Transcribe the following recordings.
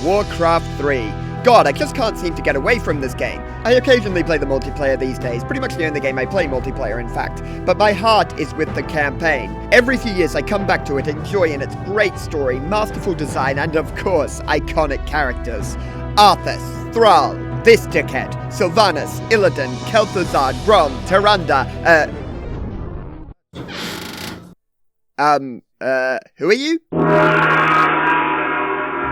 Warcraft 3. God, I just can't seem to get away from this game. I occasionally play the multiplayer these days, pretty much the only game I play multiplayer in fact, but my heart is with the campaign. Every few years I come back to it, enjoying its great story, masterful design, and of course, iconic characters. Arthas, Thrall, this dickhead, Sylvanas, Illidan, Kel'Thuzad, Grom, Tyrande, who are you?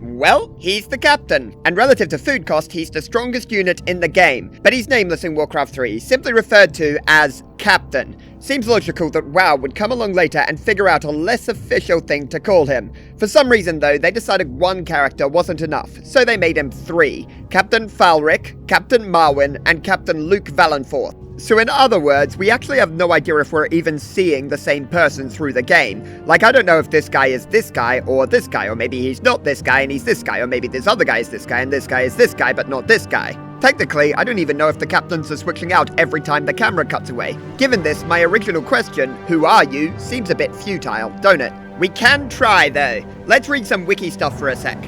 Well, he's the captain, and relative to food cost, he's the strongest unit in the game, but he's nameless in Warcraft 3, he's simply referred to as Captain. Seems logical that WoW would come along later and figure out a less official thing to call him. For some reason though, they decided one character wasn't enough, so they made him 3. Captain Falric, Captain Marwyn, and Captain Luke Valenforth. So in other words, we actually have no idea if we're even seeing the same person through the game. Like, I don't know if this guy is this guy, or maybe he's not this guy and he's this guy, or maybe this other guy is this guy and this guy is this guy, but not this guy. Technically, I don't even know if the captains are switching out every time the camera cuts away. Given this, my original question, who are you, seems a bit futile, don't it? We can try though. Let's read some wiki stuff for a sec.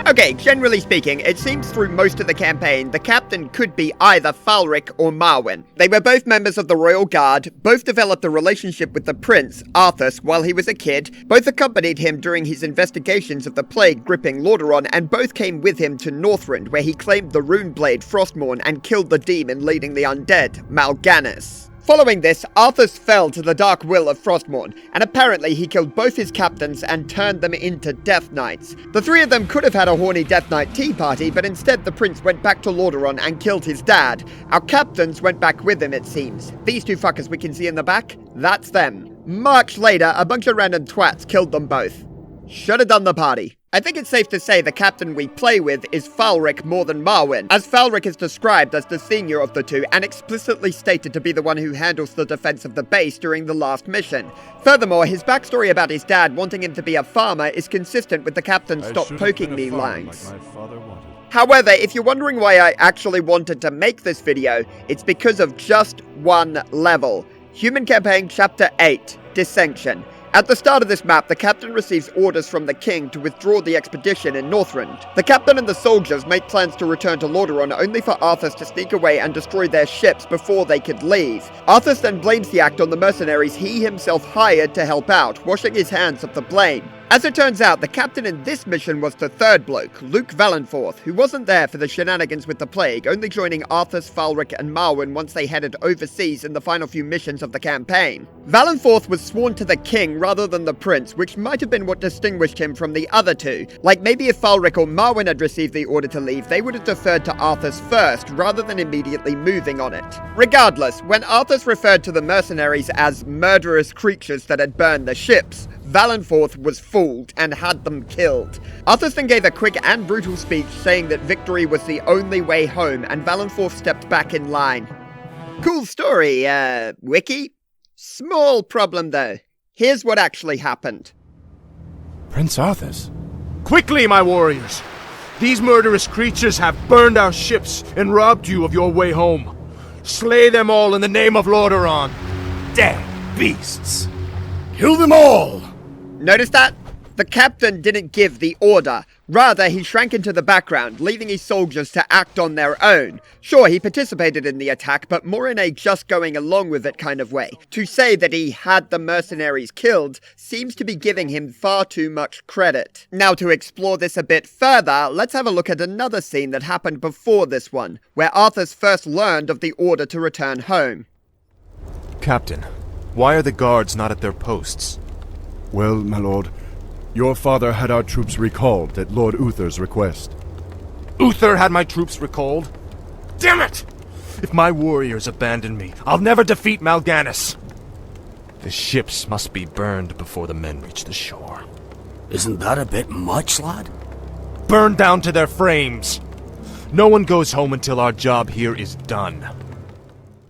Okay, generally speaking, it seems through most of the campaign, the captain could be either Falric or Marwyn. They were both members of the Royal Guard, both developed a relationship with the prince, Arthas, while he was a kid, both accompanied him during his investigations of the plague gripping Lordaeron, and both came with him to Northrend, where he claimed the rune blade Frostmourne and killed the demon leading the undead, Mal'Ganis. Following this, Arthas fell to the dark will of Frostmourne, and apparently he killed both his captains and turned them into Death Knights. The 3 of them could have had a horny Death Knight tea party, but instead the prince went back to Lordaeron and killed his dad. Our captains went back with him, it seems. These 2 fuckers we can see in the back, that's them. Much later, a bunch of random twats killed them both. Should have done the party. I think it's safe to say the captain we play with is Falric more than Marwyn, as Falric is described as the senior of the 2 and explicitly stated to be the one who handles the defense of the base during the last mission. Furthermore, his backstory about his dad wanting him to be a farmer is consistent with the captain's "stop poking me" lines. Like my father wanted. However, if you're wondering why I actually wanted to make this video, it's because of just one level. Human Campaign Chapter 8, Dissension. At the start of this map, the captain receives orders from the king to withdraw the expedition in Northrend. The captain and the soldiers make plans to return to Lordaeron only for Arthas to sneak away and destroy their ships before they could leave. Arthas then blames the act on the mercenaries he himself hired to help out, washing his hands of the blame. As it turns out, the captain in this mission was the 3rd bloke, Luke Valenforth, who wasn't there for the shenanigans with the plague, only joining Arthas, Falric, and Marwyn once they headed overseas in the final few missions of the campaign. Valenforth was sworn to the king rather than the prince, which might have been what distinguished him from the other 2. Like maybe if Falric or Marwyn had received the order to leave, they would have deferred to Arthas first, rather than immediately moving on it. Regardless, when Arthas referred to the mercenaries as murderous creatures that had burned the ships, Valenforth was fooled and had them killed. Arthas then gave a quick and brutal speech saying that victory was the only way home, and Valenforth stepped back in line. Cool story, Wiki. Small problem though. Here's what actually happened. Prince Arthas? Quickly, my warriors! These murderous creatures have burned our ships and robbed you of your way home. Slay them all in the name of Lordaeron. Damn beasts! Kill them all! Notice that? The captain didn't give the order. Rather, he shrank into the background, leaving his soldiers to act on their own. Sure, he participated in the attack, but more in a just going along with it kind of way. To say that he had the mercenaries killed seems to be giving him far too much credit. Now, to explore this a bit further, let's have a look at another scene that happened before this one, where Arthas first learned of the order to return home. Captain, why are the guards not at their posts? Well, my lord, your father had our troops recalled at Lord Uther's request. Uther had my troops recalled? Damn it! If my warriors abandon me, I'll never defeat Mal'Ganis. The ships must be burned before the men reach the shore. Isn't that a bit much, lad? Burned down to their frames. No one goes home until our job here is done.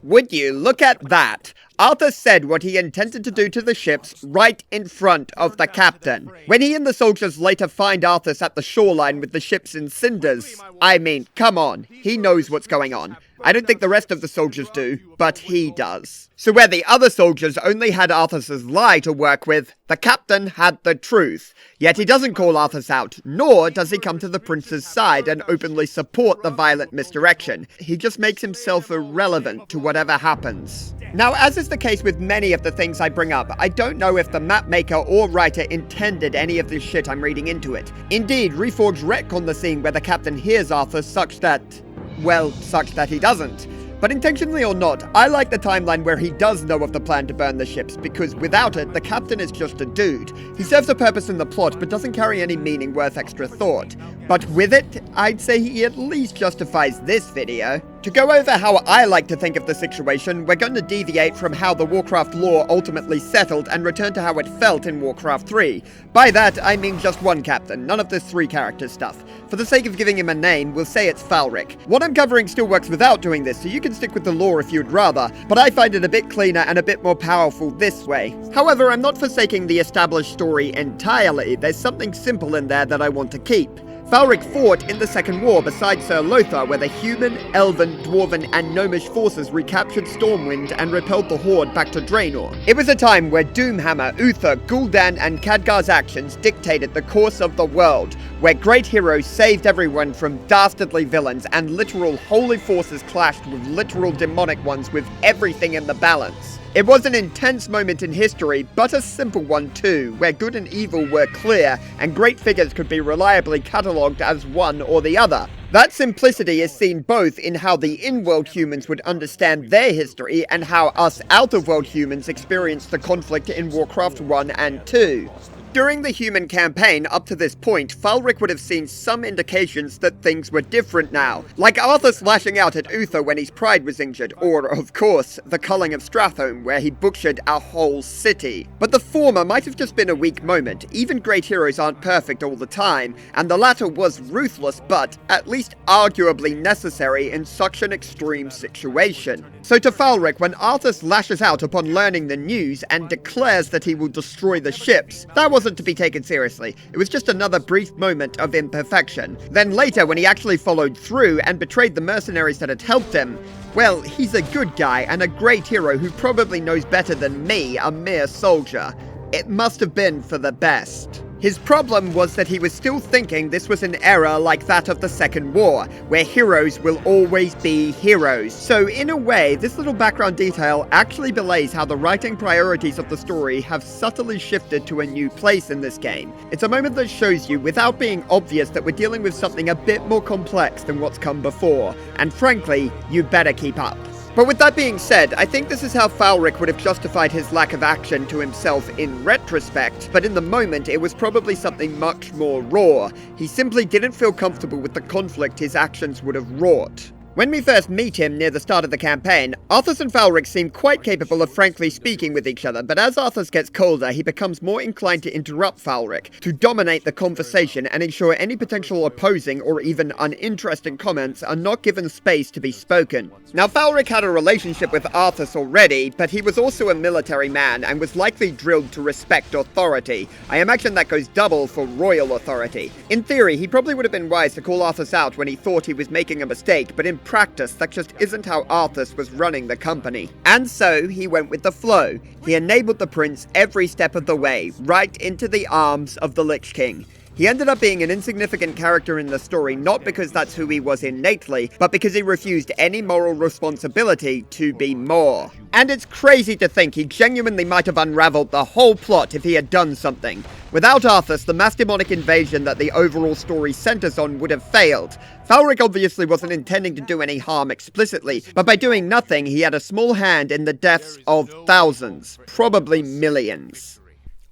Would you look at that? Arthas said what he intended to do to the ships right in front of the captain. When he and the soldiers later find Arthas at the shoreline with the ships in cinders, I mean, come on, he knows what's going on. I don't think the rest of the soldiers do, but he does. So where the other soldiers only had Arthas's lie to work with, the captain had the truth. Yet he doesn't call Arthas out, nor does he come to the prince's side and openly support the violent misdirection. He just makes himself irrelevant to whatever happens. Now, as is the case with many of the things I bring up, I don't know if the map maker or writer intended any of this shit I'm reading into it. Indeed, Reforged retconned the scene where the captain hears Arthas such that he doesn't. But intentionally or not, I like the timeline where he does know of the plan to burn the ships, because without it, the captain is just a dude. He serves a purpose in the plot, but doesn't carry any meaning worth extra thought. But with it, I'd say he at least justifies this video. To go over how I like to think of the situation, we're going to deviate from how the Warcraft lore ultimately settled and return to how it felt in Warcraft 3. By that, I mean just one captain, none of this 3-character stuff. For the sake of giving him a name, we'll say it's Falric. What I'm covering still works without doing this, so you can stick with the lore if you'd rather, but I find it a bit cleaner and a bit more powerful this way. However, I'm not forsaking the established story entirely. There's something simple in there that I want to keep. Falric fought in the Second War beside Sir Lothar, where the human, elven, dwarven, and gnomish forces recaptured Stormwind and repelled the Horde back to Draenor. It was a time where Doomhammer, Uther, Gul'dan, and Khadgar's actions dictated the course of the world, where great heroes saved everyone from dastardly villains, and literal holy forces clashed with literal demonic ones with everything in the balance. It was an intense moment in history, but a simple one too, where good and evil were clear, and great figures could be reliably catalogued as one or the other. That simplicity is seen both in how the in-world humans would understand their history, and how us out-of-world humans experienced the conflict in Warcraft 1 and 2. During the human campaign up to this point, Falric would have seen some indications that things were different now, like Arthas lashing out at Uther when his pride was injured, or, of course, the culling of Stratholme where he butchered a whole city. But the former might have just been a weak moment. Even great heroes aren't perfect all the time, and the latter was ruthless but, at least arguably necessary in such an extreme situation. So to Falric, when Arthas lashes out upon learning the news and declares that he will destroy the ships, that wasn't to be taken seriously. It was just another brief moment of imperfection. Then later, when he actually followed through and betrayed the mercenaries that had helped him, well, he's a good guy and a great hero who probably knows better than me, a mere soldier. It must have been for the best. His problem was that he was still thinking this was an era like that of the Second War, where heroes will always be heroes. So in a way, this little background detail actually belays how the writing priorities of the story have subtly shifted to a new place in this game. It's a moment that shows you, without being obvious, that we're dealing with something a bit more complex than what's come before, and frankly, you better keep up. But with that being said, I think this is how Falric would have justified his lack of action to himself in retrospect, but in the moment it was probably something much more raw. He simply didn't feel comfortable with the conflict his actions would have wrought. When we first meet him near the start of the campaign, Arthas and Falric seem quite capable of frankly speaking with each other, but as Arthas gets colder, he becomes more inclined to interrupt Falric, to dominate the conversation and ensure any potential opposing or even uninteresting comments are not given space to be spoken. Now, Falric had a relationship with Arthas already, but he was also a military man and was likely drilled to respect authority. I imagine that goes double for royal authority. In theory, he probably would have been wise to call Arthas out when he thought he was making a mistake, but in practice, that just isn't how Arthas was running the company. And so, he went with the flow. He enabled the prince every step of the way, right into the arms of the Lich King. He ended up being an insignificant character in the story, not because that's who he was innately, but because he refused any moral responsibility to be more. And it's crazy to think he genuinely might have unraveled the whole plot if he had done something. Without Arthas, the mass demonic invasion that the overall story centers on would have failed. Falric obviously wasn't intending to do any harm explicitly, but by doing nothing, he had a small hand in the deaths of thousands, probably millions.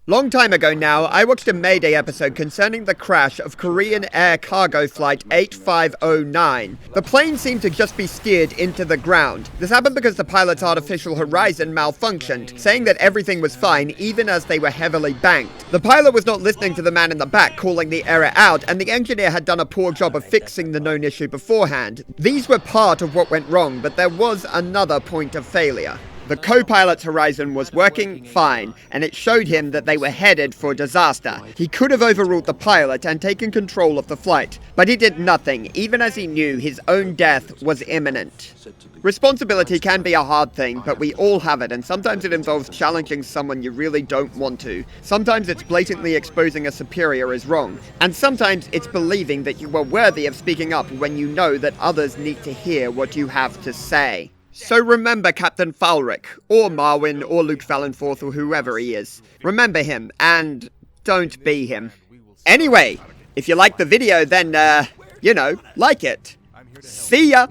Long time ago now, I watched a Mayday episode concerning the crash of Korean Air Cargo Flight 8509. The plane seemed to just be steered into the ground. This happened because the pilot's artificial horizon malfunctioned, saying that everything was fine even as they were heavily banked. The pilot was not listening to the man in the back calling the error out, and the engineer had done a poor job of fixing the known issue beforehand. These were part of what went wrong, but there was another point of failure. The co-pilot's horizon was working fine, and it showed him that they were headed for disaster. He could have overruled the pilot and taken control of the flight, but he did nothing, even as he knew his own death was imminent. Responsibility can be a hard thing, but we all have it, and sometimes it involves challenging someone you really don't want to. Sometimes it's blatantly exposing a superior as wrong, and sometimes it's believing that you are worthy of speaking up when you know that others need to hear what you have to say. So remember Captain Falric, or Marwyn, or Luke Valenforth, or whoever he is. Remember him, and don't be him. Anyway, if you liked the video, then, like it. See ya!